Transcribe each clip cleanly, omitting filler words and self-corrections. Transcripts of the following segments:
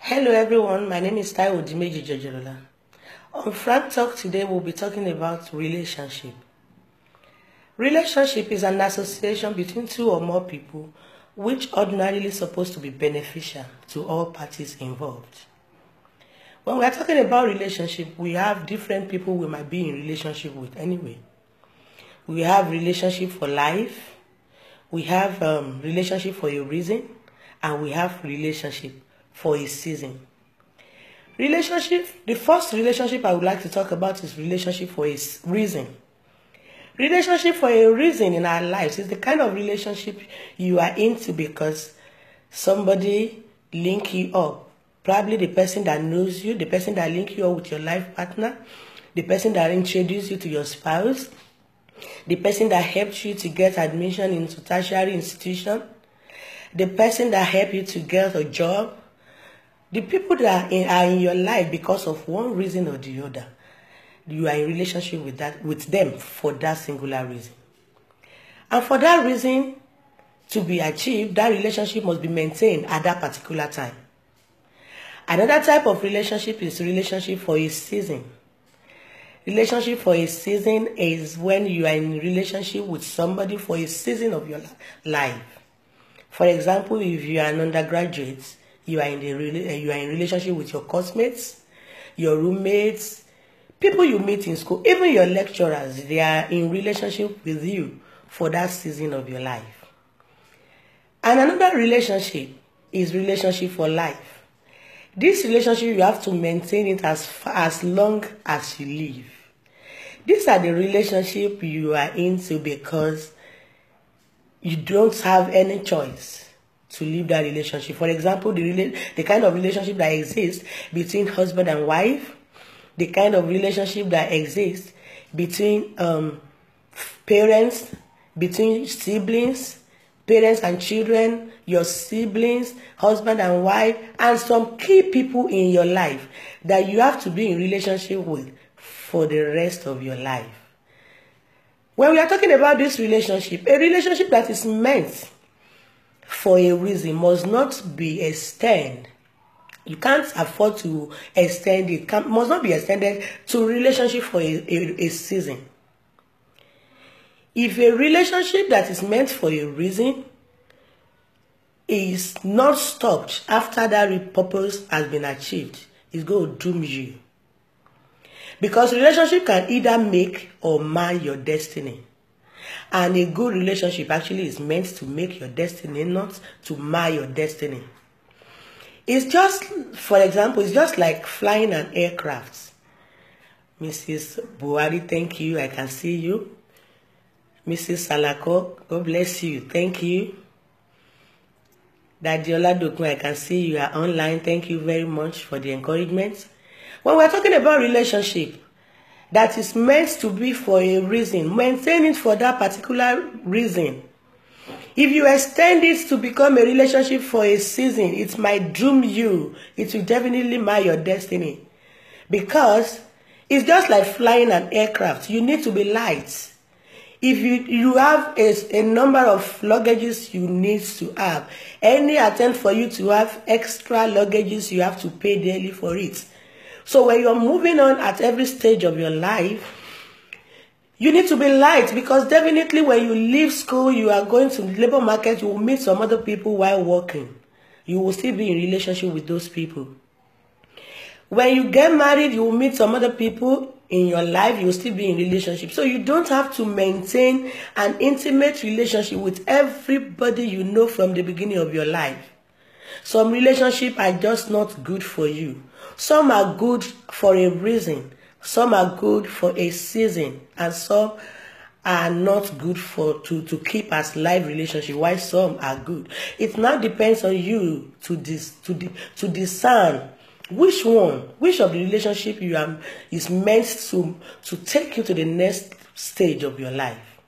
Hello everyone, my name is Taiwo. On Frank Talk today, we'll be talking about relationship. Relationship is an association between two or more people which ordinarily supposed to be beneficial to all parties involved. When we are talking about relationship, we have different people we might be in relationship with anyway. We have relationship for life, we have relationship for a reason, and we have relationship for a season. The first relationship I would like to talk about is relationship for a reason. Relationship for a reason in our lives is the kind of relationship you are into because somebody link you up. Probably the person that knows you, the person that link you up with your life partner, the person that introduced you to your spouse, the person that helped you to get admission into tertiary institution, the person that helped you to get a job, the people that are in your life because of one reason or the other. You are in relationship with them for that singular reason. And for that reason to be achieved, that relationship must be maintained at that particular time. Another type of relationship is relationship for a season. Relationship for a season is when you are in relationship with somebody for a season of your life. For example, if you are an undergraduate, you are in relationship with your classmates, your roommates, people you meet in school, even your lecturers. They are in relationship with you for that season of your life. And another relationship is relationship for life. This relationship, you have to maintain it as long as you live. These are the relationship you are into because you don't have any choice to leave that relationship. For example, the kind of relationship that exists between husband and wife, the kind of relationship that exists between parents, between siblings, parents and children, your siblings, husband and wife, and some key people in your life that you have to be in relationship with for the rest of your life. When we are talking about this relationship, a relationship that is meant for a reason must not be extended. You can't afford to extend it. Must not be extended to relationship for a season. If a relationship that is meant for a reason is not stopped after that purpose has been achieved, it's going to doom you. Because relationship can either make or mar your destiny. And a good relationship actually is meant to make your destiny, not to mar your destiny. It's just, for example, it's just like flying an aircraft. Mrs. Buhari, thank you. I can see you. Mrs. Salako, God bless you. Thank you. Daddy Oladokun, I can see you are online. Thank you very much for the encouragement. When we're talking about relationship that is meant to be for a reason, maintain it for that particular reason. If you extend it to become a relationship for a season, it might doom you. It will definitely mar your destiny. Because it's just like flying an aircraft. You need to be light. If you have a number of luggages you need to have, any attempt for you to have extra luggages, you have to pay daily for it. So when you're moving on at every stage of your life, you need to be light, because definitely when you leave school, you are going to the labor market, you will meet some other people while working. You will still be in relationship with those people. When you get married, you will meet some other people in your life, you will still be in relationship. So you don't have to maintain an intimate relationship with everybody you know from the beginning of your life. Some relationships are just not good for you. Some are good for a reason. Some are good for a season, and some are not good to keep as live relationship, while some are good. It now depends on you to discern which of the relationship is meant to take you to the next stage of your life.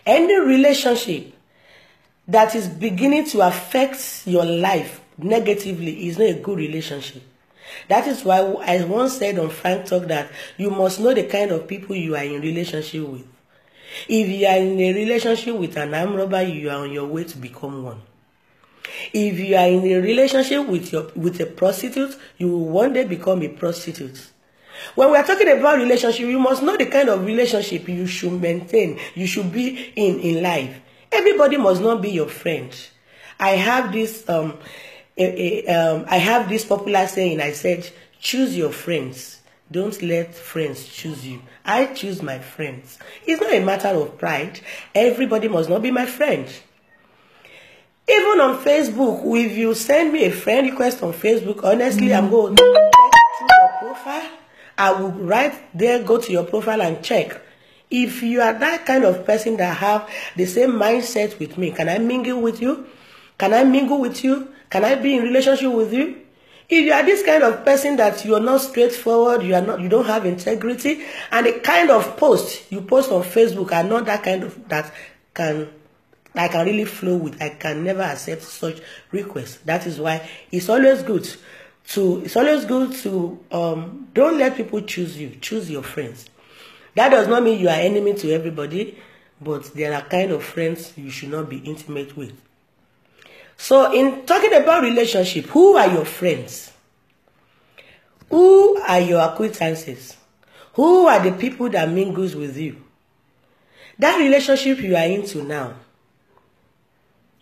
Any relationship that is beginning to affect your life negatively is not a good relationship. That is why I once said on Frank Talk that you must know the kind of people you are in relationship with. If you are in a relationship with an armed robber, you are on your way to become one. If you are in a relationship with a prostitute, you will one day become a prostitute. When we are talking about relationship, you must know the kind of relationship you should maintain, you should be in life. Everybody must not be your friend. I have this popular saying. I said, choose your friends. Don't let friends choose you. I choose my friends. It's not a matter of pride. Everybody must not be my friend. Even on Facebook, if you send me a friend request on Facebook, honestly, I'm going to check through your profile. I will right there go to your profile and check. If you are that kind of person that have the same mindset with me, can I mingle with you? Can I mingle with you? Can I be in relationship with you? If you are this kind of person that you are not straightforward, you don't have integrity, and the kind of post you post on Facebook are not that kind of that I can really flow with. I can never accept such requests. That is why it's always good to don't let people choose you. Choose your friends. That does not mean you are enemy to everybody, but there are kind of friends you should not be intimate with. So in talking about relationship, who are your friends? Who are your acquaintances? Who are the people that mingles with you? That relationship you are into now,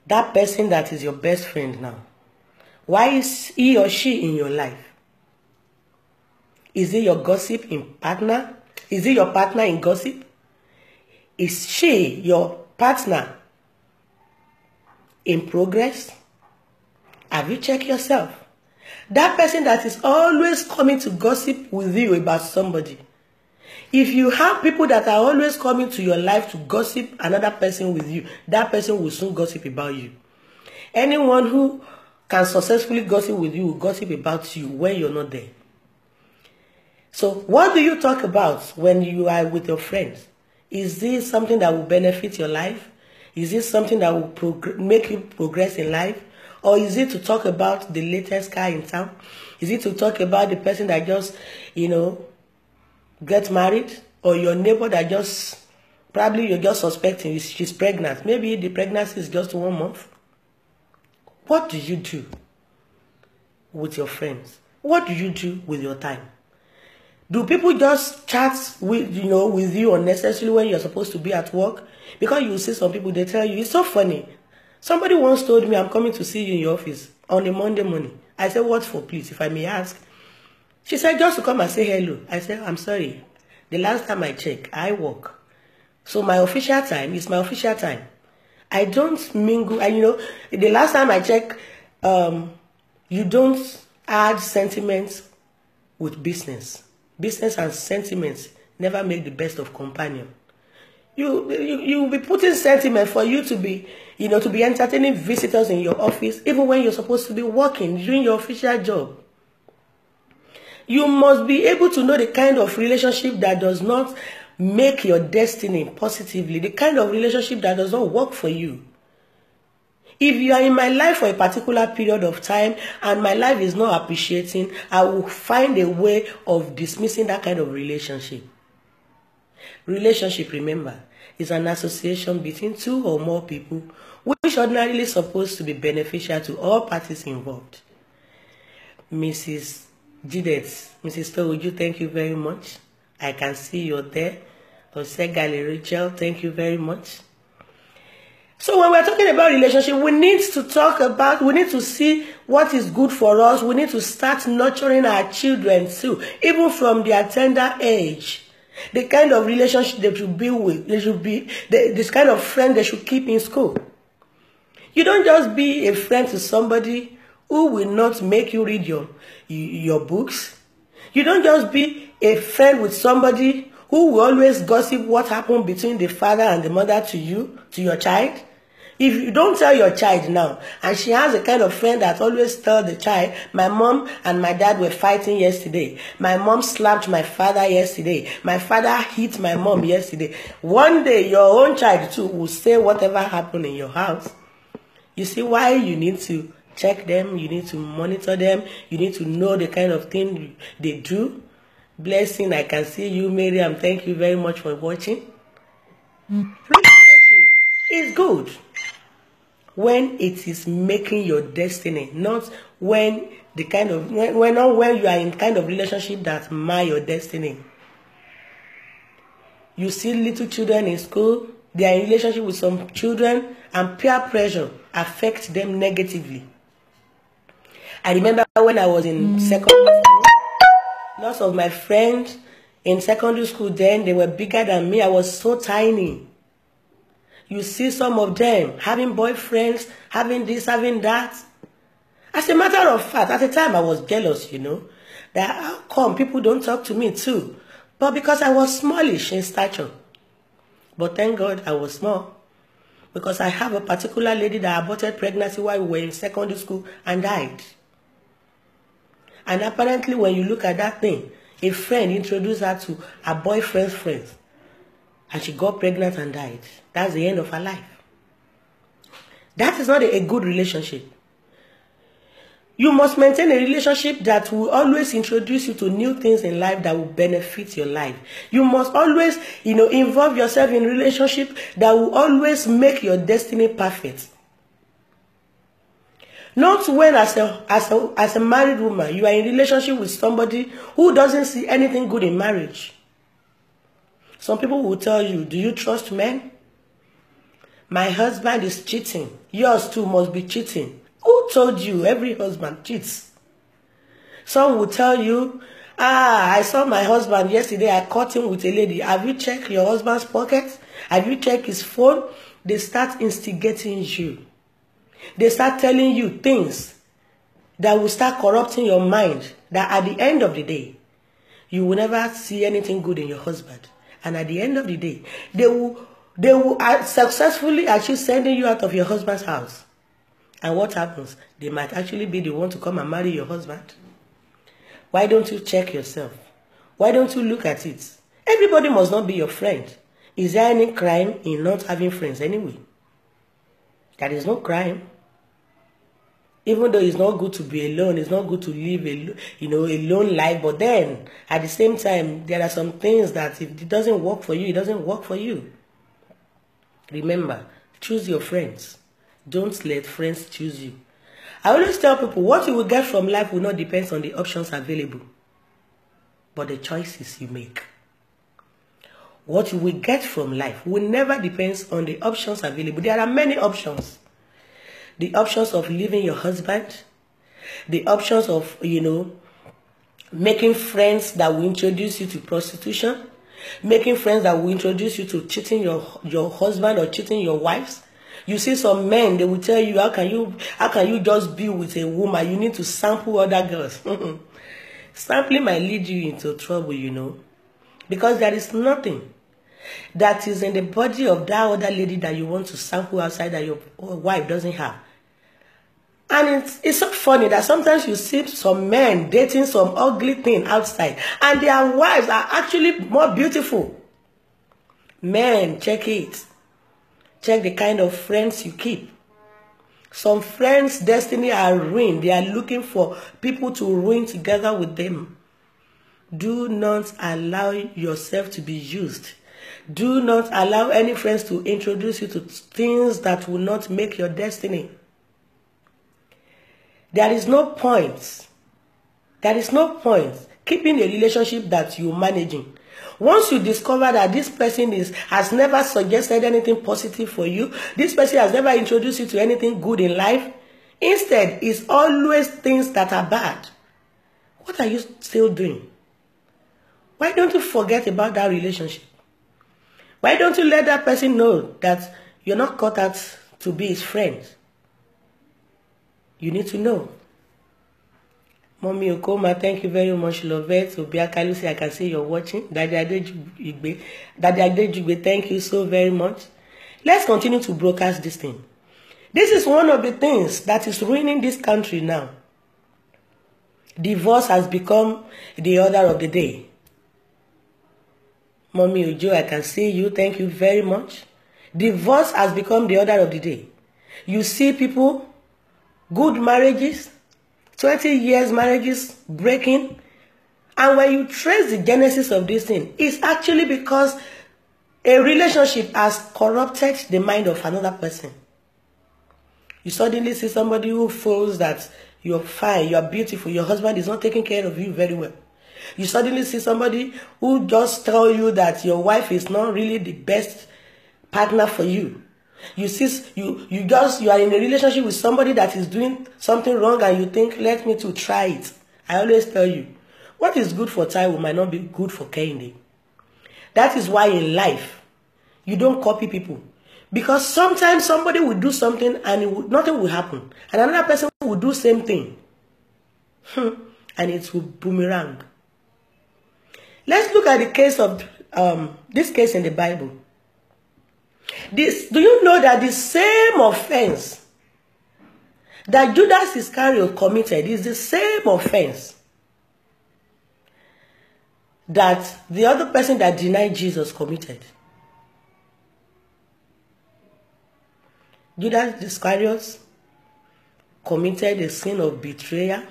that person that is your best friend now, why is he or she in your life? Is it your gossip in partner? Is it your partner in gossip? Is she your partner in progress? Have you checked yourself? That person that is always coming to gossip with you about somebody. If you have people that are always coming to your life to gossip another person with you, that person will soon gossip about you. Anyone who can successfully gossip with you will gossip about you when you're not there. So what do you talk about when you are with your friends? Is this something that will benefit your life? Is this something that will make you progress in life? Or is it to talk about the latest car in town? Is it to talk about the person that just, get married? Or your neighbor that just, probably you're just suspecting she's pregnant. Maybe the pregnancy is just 1 month. What do you do with your friends? What do you do with your time? Do people just chat with you unnecessarily when you're supposed to be at work? Because you see some people, they tell you, it's so funny. Somebody once told me, I'm coming to see you in your office on a Monday morning. I said, what for, please, if I may ask? She said, just to come and say hello. I said, I'm sorry. The last time I checked, I work. So my official time is my official time. I don't mingle. And the last time I checked, you don't add sentiments with business. Business and sentiments never make the best of companion. You will be putting sentiment for you to be, to be entertaining visitors in your office, even when you're supposed to be working, doing your official job. You must be able to know the kind of relationship that does not make your destiny positively, the kind of relationship that does not work for you. If you are in my life for a particular period of time and my life is not appreciating, I will find a way of dismissing that kind of relationship. Relationship, remember, is an association between two or more people which ordinarily is supposed to be beneficial to all parties involved. Mrs. Judith, Mrs. Taiwo, thank you very much. I can see you're there. Osegali Rachel, thank you very much. So when we're talking about relationship, we need to see what is good for us. We need to start nurturing our children too, even from their tender age. The kind of relationship they should be with, this kind of friend they should keep in school. You don't just be a friend to somebody who will not make you read your books. You don't just be a friend with somebody who will always gossip what happened between the father and the mother to your child. If you don't tell your child now, and she has a kind of friend that always tell the child, my mom and my dad were fighting yesterday. My mom slapped my father yesterday. My father hit my mom yesterday. One day, your own child too will say whatever happened in your house. You see why you need to check them, you need to monitor them, you need to know the kind of thing they do. Blessing, I can see you, Miriam. Thank you very much for watching. Relationship is good. when it is making your destiny, not when when you are in kind of relationship that mar your destiny. You see little children in school, they are in relationship with some children, and peer pressure affects them negatively. I remember when I was in secondary school, lots of my friends in secondary school then, they were bigger than me. I was so tiny. You see some of them having boyfriends, having this, having that. As a matter of fact, at the time I was jealous, that how come people don't talk to me too? But because I was smallish in stature. But thank God I was small. Because I have a particular lady that aborted pregnancy while we were in secondary school and died. And apparently when you look at that thing, a friend introduced her to her boyfriend's friends. And she got pregnant and died. That's the end of her life. That is not a good relationship. You must maintain a relationship that will always introduce you to new things in life that will benefit your life. You must always, involve yourself in a relationship that will always make your destiny perfect. Not when as a married woman, you are in a relationship with somebody who doesn't see anything good in marriage. Some people will tell you, do you trust men? My husband is cheating. Yours too must be cheating. Who told you every husband cheats? Some will tell you, I saw my husband yesterday, I caught him with a lady. Have you checked your husband's pockets? Have you checked his phone? They start instigating you. They start telling you things that will start corrupting your mind, that at the end of the day, you will never see anything good in your husband. And at the end of the day, they will successfully actually sending you out of your husband's house. And what happens? They might actually be the one to come and marry your husband. Why don't you check yourself? Why don't you look at it? Everybody must not be your friend. Is there any crime in not having friends anyway? There is no crime. Even though it's not good to be alone, it's not good to live a lone life. But then, at the same time, there are some things that if it doesn't work for you, it doesn't work for you. Remember, choose your friends. Don't let friends choose you. I always tell people, what you will get from life will not depend on the options available, but the choices you make. What you will get from life will never depend on the options available. There are many options. The options of leaving your husband, the options of, making friends that will introduce you to prostitution, making friends that will introduce you to cheating your husband or cheating your wives. You see some men, they will tell you, how can you just be with a woman? You need to sample other girls. Sampling might lead you into trouble, because there is nothing that is in the body of that other lady that you want to sample outside that your wife doesn't have. And it's so funny that sometimes you see some men dating some ugly thing outside, and their wives are actually more beautiful. Men, check it. Check the kind of friends you keep. Some friends' destiny are ruined. They are looking for people to ruin together with them. Do not allow yourself to be used. Do not allow any friends to introduce you to things that will not make your destiny. There is no point. There is no point keeping a relationship that you're managing. Once you discover that this person has never suggested anything positive for you, this person has never introduced you to anything good in life, instead, it's always things that are bad. What are you still doing? Why don't you forget about that relationship? Why don't you let that person know that you're not cut out to be his friend? You need to know. Mommy Okoma, thank you very much, Lovette. Obiaka Lucy, I can see you're watching. Daddy Adejugbe, thank you so very much. Let's continue to broadcast this thing. This is one of the things that is ruining this country now. Divorce has become the order of the day. Mommy Ojo, I can see you. Thank you very much. Divorce has become the order of the day. You see people, good marriages, 20 years marriages breaking. And when you trace the genesis of this thing, it's actually because a relationship has corrupted the mind of another person. You suddenly see somebody who feels that you're fine, you're beautiful, your husband is not taking care of you very well. You suddenly see somebody who just tell you that your wife is not really the best partner for you. You see, you are in a relationship with somebody that is doing something wrong and you think, let me to try it. I always tell you, what is good for Taiwo might not be good for Kehinde. That is why in life, you don't copy people. Because sometimes somebody will do something and nothing will happen. And another person will do same thing. And it will boomerang. Let's look at the case of this case in the Bible. Do you know that the same offense that Judas Iscariot committed is the same offense that the other person that denied Jesus committed? Judas Iscariot committed a sin of betrayal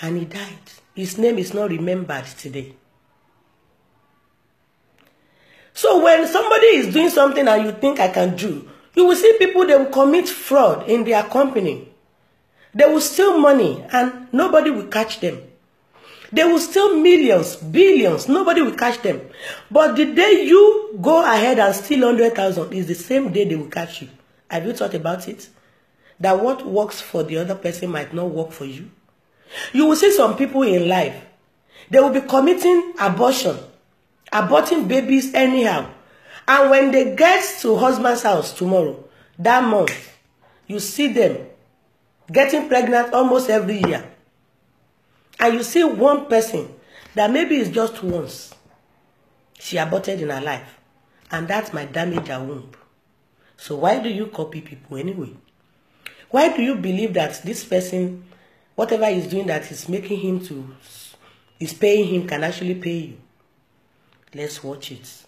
and he died. His name is not remembered today. So when somebody is doing something and you think I can do, you will see people, they will commit fraud in their company. They will steal money and nobody will catch them. They will steal millions, billions, nobody will catch them. But the day you go ahead and steal 100,000 is the same day they will catch you. Have you thought about it? That what works for the other person might not work for you. You will see some people in life, they will be committing abortion, aborting babies anyhow. And when they get to husband's house tomorrow, that month, you see them getting pregnant almost every year. And you see one person that maybe it's just once she aborted in her life. And that might damage her womb. So why do you copy people anyway? Why do you believe that this person, whatever he's doing that is making him to, is paying him, can actually pay you? Let's watch it.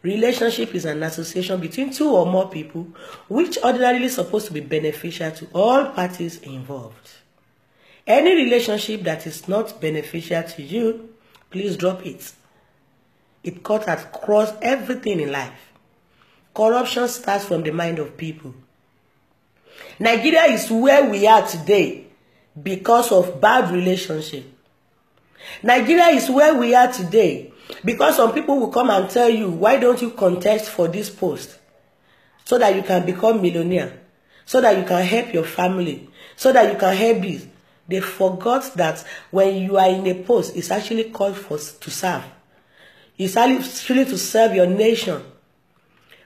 Relationship is an association between two or more people which ordinarily is supposed to be beneficial to all parties involved. Any relationship that is not beneficial to you, please drop it. It cuts across everything in life. Corruption starts from the mind of people. Nigeria is where we are today because of bad relationship. Nigeria is where we are today because some people will come and tell you, why don't you contest for this post so that you can become millionaire, so that you can help your family, so that you can help this. They forgot that when you are in a post, it's actually called to serve. It's actually to serve your nation.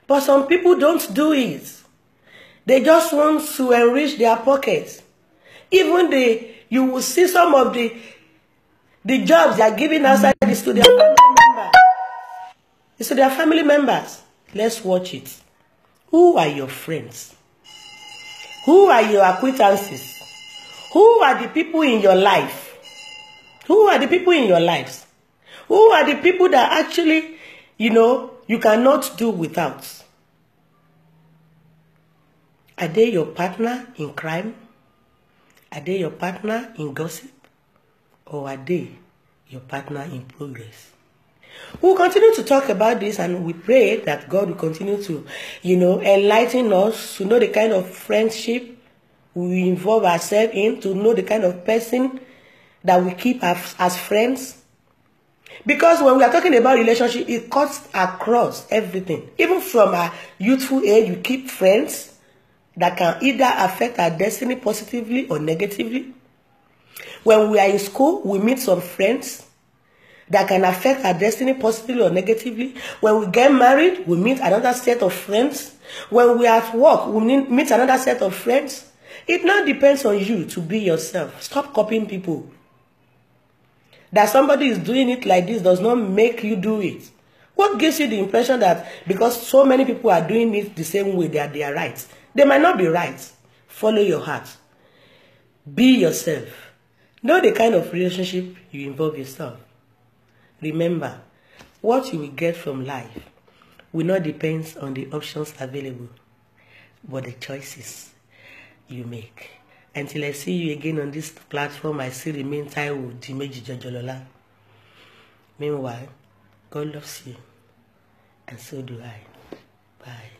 But some people don't do it. They just want to enrich their pockets. Even you will see some of the jobs they are giving outside is to their family members. It's to their family members. Let's watch it. Who are your friends? Who are your acquaintances? Who are the people in your life? Who are the people in your lives? Who are the people that actually, you cannot do without? Are they your partner in crime? Are they your partner in gossip? Or are they your partner in progress? We'll continue to talk about this, and we pray that God will continue to, enlighten us to know the kind of friendship we involve ourselves in, to know the kind of person that we keep as friends. Because when we are talking about relationship, it cuts across everything. Even from our youthful age, we keep friends that can either affect our destiny positively or negatively. When we are in school, we meet some friends that can affect our destiny positively or negatively. When we get married, we meet another set of friends. When we are at work, we meet another set of friends. It now depends on you to be yourself. Stop copying people. That somebody is doing it like this does not make you do it. What gives you the impression that because so many people are doing it the same way, they are right? They might not be right. Follow your heart. Be yourself. Know the kind of relationship you involve yourself. Remember, what you will get from life will not depend on the options available, but the choices you make. Until I see you again on this platform, I still remain Taiwo Dimeji Jojolola. Meanwhile, God loves you, and so do I. Bye.